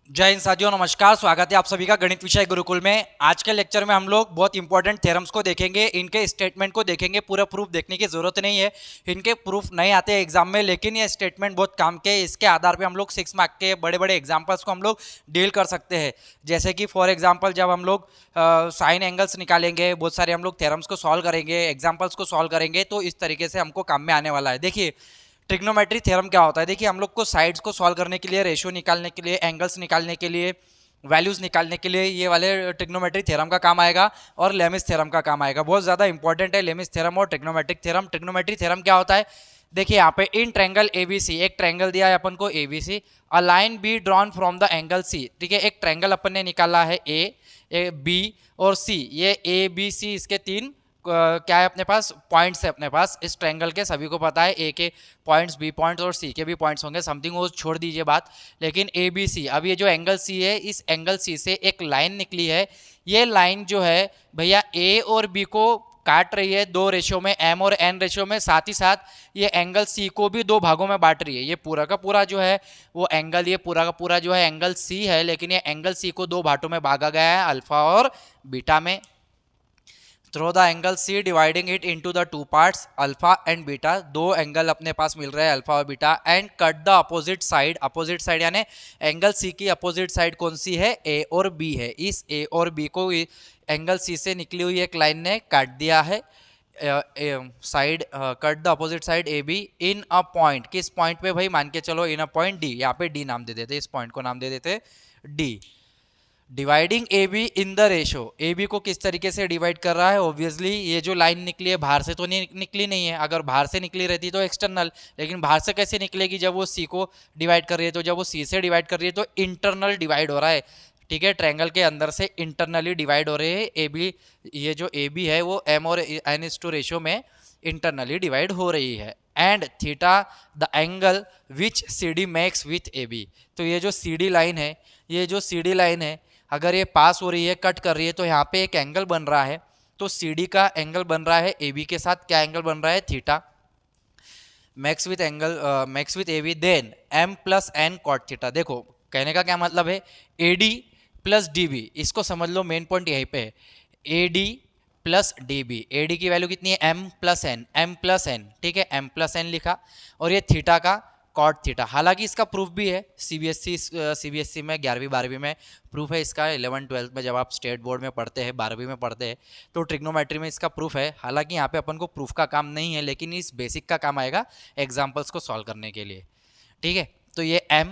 जय हिंद साथियों, नमस्कार। स्वागत है आप सभी का गणित विषय गुरुकुल में। आज के लेक्चर में हम लोग बहुत इंपॉर्टेंट थ्योरम्स को देखेंगे, इनके स्टेटमेंट को देखेंगे। पूरा प्रूफ देखने की जरूरत नहीं है, इनके प्रूफ नहीं आते एग्जाम में, लेकिन ये स्टेटमेंट बहुत काम के। इसके आधार पे हम लोग 6 मार्क के बड़े बड़े एग्जाम्पल्स को हम लोग डील कर सकते हैं। जैसे कि फॉर एग्जाम्पल जब हम लोग साइन एंगल्स निकालेंगे, बहुत सारे हम लोग थ्योरम्स को सॉल्व करेंगे, एग्जाम्पल्स को सॉल्व करेंगे, तो इस तरीके से हमको काम में आने वाला है। देखिए ट्रिग्नोमेट्री थ्योरम क्या होता है। देखिए हम लोग को साइड्स को सॉल्व करने के लिए, रेशियो निकालने के लिए, एंगल्स निकालने के लिए, वैल्यूज निकालने के लिए ये वाले ट्रिग्नोमेट्रिक थ्योरम का काम आएगा और लेमिस थ्योरम का काम आएगा। बहुत ज्यादा इंपॉर्टेंट है लेमिस थ्योरम और ट्रिग्नोमेट्रिक थ्योरम। ट्रिग्नोमेट्रिक थ्योरम क्या होता है, देखिए यहाँ पे इन ट्रायंगल एबीसी, एक ट्रायंगल दिया है अपन को ABC, a line B drawn from the angle C. ठीक है, एक ट्रायंगल अपन ने निकाला है ए बी और सी। ये ए बी सी इसके तीन क्या है अपने पास, पॉइंट्स है अपने पास। इस ट्रायंगल के सभी को पता है, ए के पॉइंट्स, बी पॉइंट्स और सी के भी पॉइंट्स होंगे। समथिंग वो छोड़ दीजिए बात, लेकिन ए बी सी, अब ये जो एंगल सी है, इस एंगल सी से एक लाइन निकली है। ये लाइन जो है भैया ए और बी को काट रही है दो रेशियो में, एम और एन रेशियो में। साथ ही साथ ये एंगल सी को भी दो भागों में बांट रही है। ये पूरा का पूरा जो है वो एंगल, ये पूरा का पूरा जो है एंगल सी है, लेकिन ये एंगल सी को दो भागों में भागा गया है, अल्फा और बीटा में। Through the angle C dividing it into the two parts alpha and beta. दो एंगल अपने पास मिल रहे हैं, अल्फा और beta. And cut the opposite side, opposite side यानी एंगल सी की अपोजिट साइड कौन सी है, ए और बी है। इस ए और बी को एंगल सी से निकली हुई एक लाइन ने काट दिया है। Side cut the opposite side A B in a point. किस पॉइंट पे भाई, मान के चलो इन अ पॉइंट डी। यहाँ पे डी नाम दे देते, इस पॉइंट को नाम दे देते D. Dividing A B in the ratio, A B को किस तरीके से डिवाइड कर रहा है। ऑब्वियसली ये जो लाइन निकली है बाहर से तो नहीं निकली नहीं है, अगर बाहर से निकली रहती तो एक्सटर्नल, लेकिन बाहर से कैसे निकलेगी, जब वो सी को डिवाइड कर रही है। तो जब वो सी से डिवाइड कर रही है तो इंटरनल डिवाइड हो रहा है। ठीक है, ट्रायंगल के अंदर से इंटरनली डिवाइड हो रहे हैं ए बी। ये जो ए बी है वो एम और एन इज टू रेशियो में इंटरनली डिवाइड हो रही है। And theta the angle which C D makes with A B. तो ये जो सी डी लाइन है, ये जो सी डी लाइन है, अगर ये पास हो रही है, कट कर रही है, तो यहाँ पे एक एंगल बन रहा है। तो सी डी का एंगल बन रहा है ए बी के साथ, क्या एंगल बन रहा है, theta. Makes with angle makes with A B, then M plus N cot theta. देखो कहने का क्या मतलब है, A D plus D B, इसको समझ लो, मेन पॉइंट यहीं पे है। A D plus D B, A D की वैल्यू कितनी है, M plus N, M plus N. ठीक है, एम प्लस एन लिखा, और ये थीटा का कॉट थीटा। हालांकि इसका प्रूफ भी है सीबीएसई में 11वीं 12वीं में प्रूफ है इसका। 11 12 में जब आप स्टेट बोर्ड में पढ़ते हैं, 12वीं में पढ़ते हैं, तो ट्रिग्नोमेट्री में इसका प्रूफ है। हालांकि यहाँ पे अपन को प्रूफ का काम नहीं है, लेकिन इस बेसिक का काम आएगा एग्जाम्पल्स को सॉल्व करने के लिए। ठीक है, तो ये M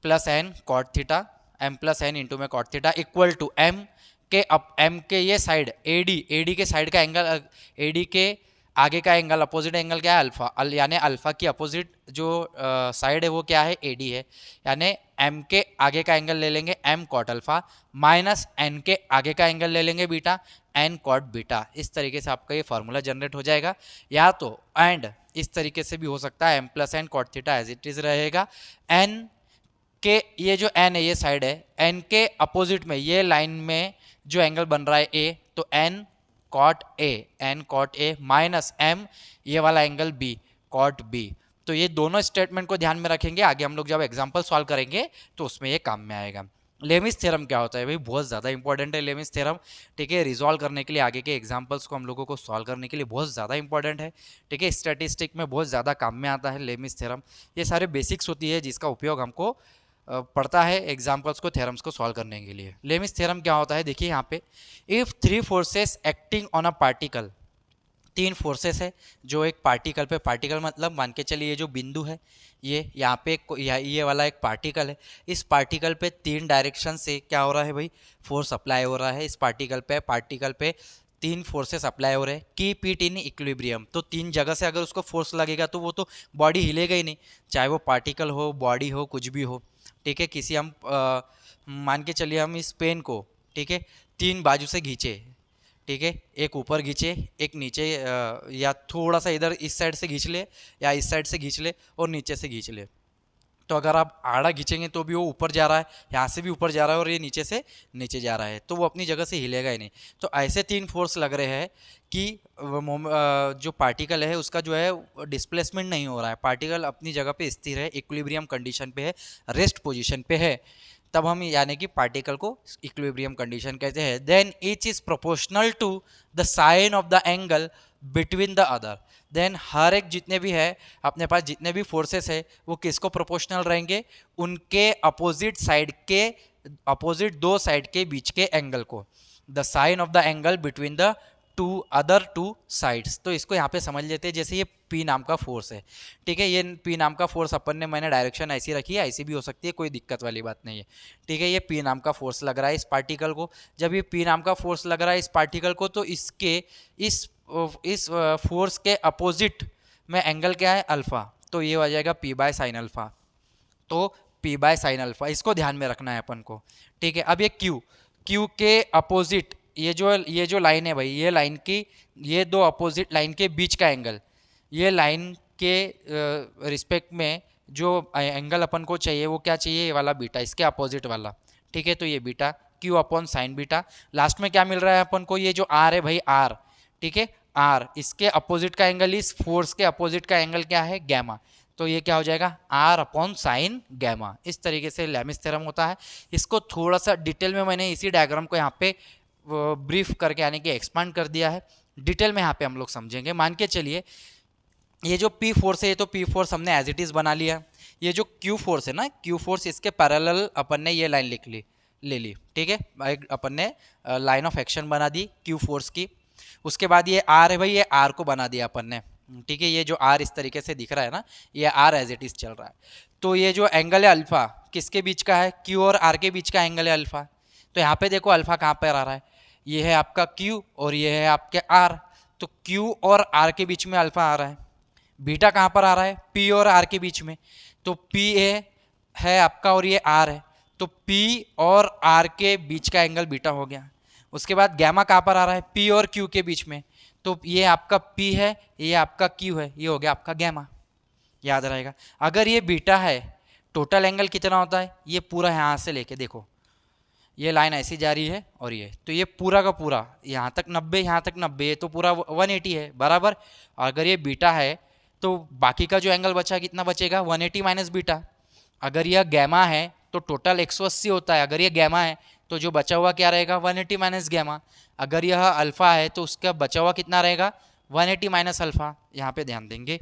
plus N cot theta, M plus N into में cot theta equal to M के अप, एम के ये साइड एडी के साइड का एंगल, एडी के आगे का एंगल, अपोजिट एंगल क्या है, अल्फा, यानी अल्फा की अपोजिट जो साइड है वो क्या है, एडी है। यानी एम के आगे का एंगल ले लेंगे M cot alpha, minus N के आगे का एंगल ले लेंगे बीटा, एन कॉट बीटा। इस तरीके से आपका ये फॉर्मूला जनरेट हो जाएगा। या तो एंड इस तरीके से भी हो सकता है, M plus N cot theta as it is रहेगा। एन के ये जो एन है, ये साइड है, एन के अपोजिट में ये लाइन में जो एंगल बन रहा है ए, तो N cot A, N cot A minus M ये वाला एंगल बी कॉट बी। तो ये दोनों स्टेटमेंट को ध्यान में रखेंगे, आगे हम लोग जब एग्जांपल सॉल्व करेंगे तो उसमें ये काम में आएगा। लेमिस थ्योरम क्या होता है भाई, बहुत ज़्यादा इंपॉर्टेंट है लेमिस थ्योरम। ठीक है, रिजॉल्व करने के लिए, आगे के एग्जांपल्स को हम लोगों को सॉल्व करने के लिए बहुत ज़्यादा इंपॉर्टेंट है। ठीक है, स्टैटिस्टिक में बहुत ज़्यादा काम में आता है लेमिस थ्योरम। ये सारे बेसिक्स होती है जिसका उपयोग हमको पड़ता है एग्जाम्पल्स को, थ्योरम्स को सॉल्व करने के लिए। लेमिस थ्योरम क्या होता है, देखिए यहाँ पे, if three forces acting on a particle, तीन फोर्सेस है जो एक पार्टिकल पे, पार्टिकल मतलब मान के चलिए ये जो बिंदु है, ये यहाँ पे ये वाला एक पार्टिकल है। इस पार्टिकल पे तीन डायरेक्शन से क्या हो रहा है भाई, फोर्स अप्लाई हो रहा है। इस पार्टिकल पे तीन फोर्सेस अप्लाई हो रहे हैं। कीप इट इन इक्विलिब्रियम, तो तीन जगह से अगर उसको फोर्स लगेगा तो वो तो बॉडी हिलेगा ही नहीं, चाहे वो पार्टिकल हो, बॉडी हो, कुछ भी हो। ठीक है, किसी हम मान के चलिए हम इस पेन को, ठीक है, तीन बाजू से खींचे। ठीक है, एक ऊपर खींचे, एक नीचे, या थोड़ा सा इधर इस साइड से खींच ले, या इस साइड से खींच ले, और नीचे से खींच ले। तो अगर आप आड़ा खींचेंगे तो भी वो ऊपर जा रहा है, यहाँ से भी ऊपर जा रहा है, और ये नीचे से नीचे जा रहा है, तो वो अपनी जगह से हिलेगा ही नहीं। तो ऐसे तीन फोर्स लग रहे हैं कि जो पार्टिकल है उसका जो है डिस्प्लेसमेंट नहीं हो रहा है, पार्टिकल अपनी जगह पे स्थिर है, इक्विलिब्रियम कंडीशन पे है, रेस्ट पोजीशन पे है। तब हम यानी कि पार्टिकल को इक्विलिब्रियम कंडीशन कहते हैं। Then each is proportional to the sine of the angle between the other. Then हर एक जितने भी है अपने पास जितने भी फोर्सेस है वो किसको प्रोपोर्शनल रहेंगे, उनके अपोजिट साइड के अपोजिट दो साइड के बीच के एंगल को, the sine of the angle between the other two sides. तो इसको यहाँ पे समझ लेते हैं, जैसे ये P नाम का फोर्स है, ठीक है, ये P नाम का फोर्स अपन ने मैंने डायरेक्शन ऐसी रखी है, ऐसी भी हो सकती है, कोई दिक्कत वाली बात नहीं है, ठीक है। ये P नाम का फोर्स लग रहा है इस पार्टिकल को। जब ये P नाम का फोर्स लग रहा है इस पार्टिकल को, तो इसके इस फोर्स के अपोजिट में एंगल क्या है, अल्फा, तो ये हो जाएगा P बाय साइन अल्फा। तो P बाय साइन अल्फा, इसको ध्यान में रखना है अपन को, ठीक है। अब ये Q के अपोजिट ये जो लाइन है भाई, ये लाइन की ये दो अपोजिट लाइन के बीच का एंगल, ये लाइन के रिस्पेक्ट में जो एंगल अपन को चाहिए वो क्या चाहिए, ये वाला बीटा, इसके अपोजिट वाला, ठीक है। तो ये beta Q upon sine beta. Last में क्या मिल रहा है अपन को, ये जो R है भाई R, ठीक है, R, इसके अपोजिट का एंगल, इस फोर्स के अपोजिट का एंगल क्या है, गैमा। तो ये क्या हो जाएगा, R अपॉन साइन गैमा। इस तरीके से लैमिस थ्योरम होता है। इसको थोड़ा सा डिटेल में मैंने इसी डायग्राम को यहाँ पे ब्रीफ करके यानी कि एक्सपांड कर दिया है, डिटेल में यहाँ पे हम लोग समझेंगे। मान के चलिए ये जो P फोर्स है, ये तो P फोर्स हमने एज इट इज़ बना लिया। ये जो Q फोर्स है ना, Q फोर्स, इसके पैरेलल अपन ने ये लाइन ले ली, ठीक है, अपन ने लाइन ऑफ एक्शन बना दी Q फोर्स की। उसके बाद ये R है भाई, ये R को बना दिया अपन ने, ठीक है। ये जो R इस तरीके से दिख रहा है ना, ये R एज इट इज़ चल रहा है। तो ये जो एंगल है अल्फा, किसके बीच का है, Q और R के बीच का एंगल है अल्फा। तो यहाँ पे देखो अल्फा कहाँ पर आ रहा है, ये है आपका Q और ये है आपके R। तो Q और R के बीच में अल्फा आ रहा है। बीटा कहाँ पर आ रहा है, P और R के बीच में। तो P है आपका और ये R है, तो P और R के बीच का एंगल बीटा हो गया। उसके बाद गैमा कहाँ पर आ रहा है, P और Q के बीच में। तो ये आपका P है, ये आपका Q है, ये हो गया आपका गैमा, याद रहेगा। अगर ये बीटा है, टोटल एंगल कितना होता है, ये पूरा यहाँ से लेके देखो, ये लाइन ऐसी जा रही है और ये, तो ये पूरा का पूरा यहाँ तक 90, यहाँ तक 90, ये तो पूरा 180 है बराबर। अगर ये बीटा है तो बाकी का जो एंगल बचा कितना बचेगा, 180 माइनस बीटा। अगर यह गैमा है तो टोटल 180 होता है, अगर ये गैमा है तो जो बचा हुआ क्या रहेगा, 180 माइनस गैमा। अगर यह अल्फा है तो उसका बचा हुआ कितना रहेगा, 180 माइनस अल्फा। यहाँ पे ध्यान देंगे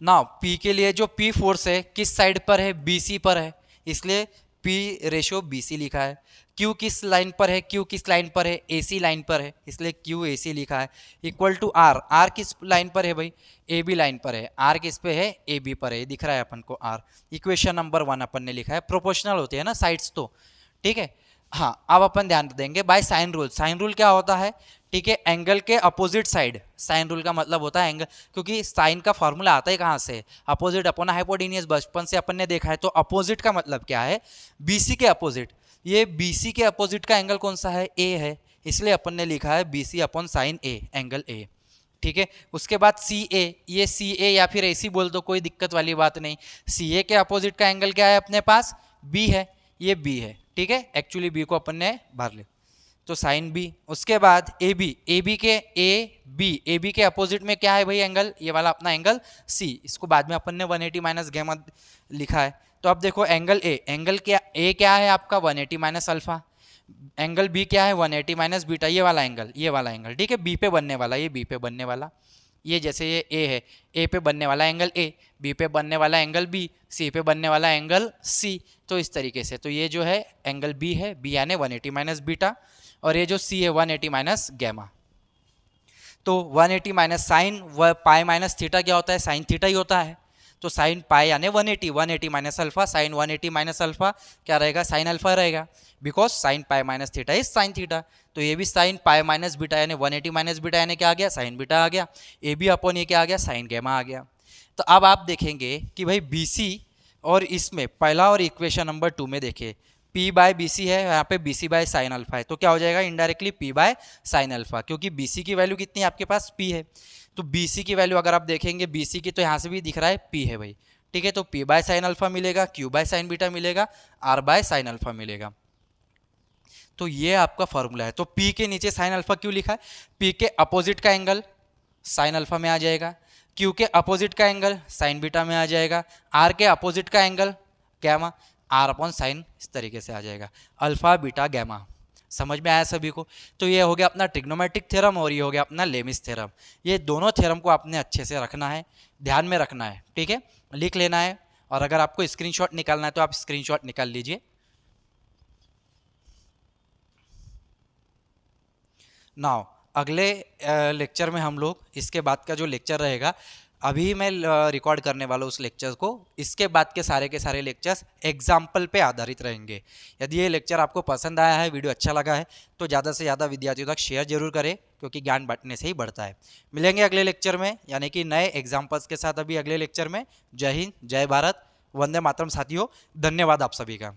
ना, P के लिए जो P फोर्स है किस साइड पर है, BC पर है, इसलिए P रेशो BC लिखा है। Q किस लाइन पर है, Q किस लाइन पर है, AC लाइन पर है, इसलिए Q AC लिखा है। इक्वल टू R, R किस लाइन पर है भाई, AB लाइन पर है। R किस पे है, AB पर है, दिख रहा है अपन को R। इक्वेशन नंबर 1 अपन ने लिखा है। प्रोपोर्शनल होते हैं ना साइड्स तो, ठीक है। हाँ, अब अपन ध्यान देंगे by sine rule. Sine rule क्या होता है, ठीक है, एंगल के अपोजिट साइड। साइन रूल का मतलब होता है एंगल, क्योंकि साइन का फॉर्मूला आता है कहाँ से, अपोजिट अपॉन हाइपोटेनियस। बचपन से अपन ने देखा है। तो अपोजिट का मतलब क्या है, BC के अपोजिट। ये BC के अपोजिट का एंगल कौन सा है, A है, इसलिए अपन ने लिखा है BC upon sine A, angle A, ठीक है। उसके बाद CA, ये CA या फिर AC बोल दो, कोई दिक्कत वाली बात नहीं। CA के अपोजिट का एंगल क्या है अपने पास, B है, ये B है, ठीक है। एक्चुअली B को अपन ने भर लिया, तो साइन B। उसके बाद AB के अपोजिट में क्या है भाई एंगल, ये वाला अपना एंगल C, इसको बाद में अपन ने 180 माइनस गैमा लिखा है। तो अब देखो एंगल A क्या है आपका, 180 माइनस अल्फा। एंगल B क्या है, 180 माइनस बीटा, ये वाला एंगल, ठीक है, B पे बनने वाला, ये B पे बनने वाला। ये जैसे ये A है, A पे बनने वाला एंगल A, B पे बनने वाला एंगल B, C पे बनने वाला एंगल C। तो इस तरीके से, तो ये जो है एंगल B है, B यानी 180 माइनस बीटा, और ये जो C है 180 माइनस गैमा। तो 180 minus sine pi minus theta क्या होता है, साइन थीटा ही होता है। तो साइन पाई यानी 180 minus alpha, sine 180 minus alpha क्या रहेगा, साइन अल्फा रहेगा, because sine pi minus theta is sine theta. तो ये भी साइन पाई माइनस बीटा यानी 180 माइनस बीटा यानी क्या आ गया, साइन बीटा आ गया। ए बी अपॉन ये क्या आ गया, साइन गैमा आ गया। तो अब आप देखेंगे कि भाई BC और इसमें पहला और इक्वेशन नंबर 2 में देखिए P बाय BC है, यहाँ पे BC बाय साइन अल्फा है, तो क्या हो जाएगा indirectly P by sine alpha, क्योंकि BC की वैल्यू कितनी है आपके पास, P है। तो BC की वैल्यू अगर आप देखेंगे BC की, तो यहाँ से भी दिख रहा है P है भाई, ठीक है। तो P बाय साइन अल्फा मिलेगा, Q बाय साइन बीटा मिलेगा, R बाय साइन अल्फा मिलेगा। तो ये आपका फॉर्मूला है। तो P के नीचे साइन अल्फा क्यों लिखा है, P के अपोजिट का एंगल साइन अल्फा में आ जाएगा, Q के अपोजिट का एंगल साइन बीटा में आ जाएगा, R के अपोजिट का angle gamma, R upon sine इस तरीके से आ जाएगा, अल्फा बीटा गैमा। समझ में आया सभी को? तो ये हो गया अपना ट्रिग्नोमेट्रिक थ्योरम और ये हो गया अपना लेमिस थ्योरम। ये दोनों थ्योरम को आपने अच्छे से रखना है, ध्यान में रखना है, ठीक है, लिख लेना है। और अगर आपको स्क्रीनशॉट निकालना है तो आप स्क्रीनशॉट निकाल लीजिए। नाउ अगले लेक्चर में हम लोग, इसके बाद का जो लेक्चर रहेगा, अभी मैं रिकॉर्ड करने वाला हूँ उस लेक्चर को, इसके बाद के सारे लेक्चर्स एग्जाम्पल पे आधारित रहेंगे। यदि ये लेक्चर आपको पसंद आया है, वीडियो अच्छा लगा है, तो ज़्यादा से ज़्यादा विद्यार्थियों तक शेयर जरूर करें, क्योंकि ज्ञान बांटने से ही बढ़ता है। मिलेंगे अगले लेक्चर में, यानी कि नए एग्जाम्पल्स के साथ अभी अगले लेक्चर में। जय हिंद, जय भारत, वंदे मातरम साथियों, धन्यवाद आप सभी का।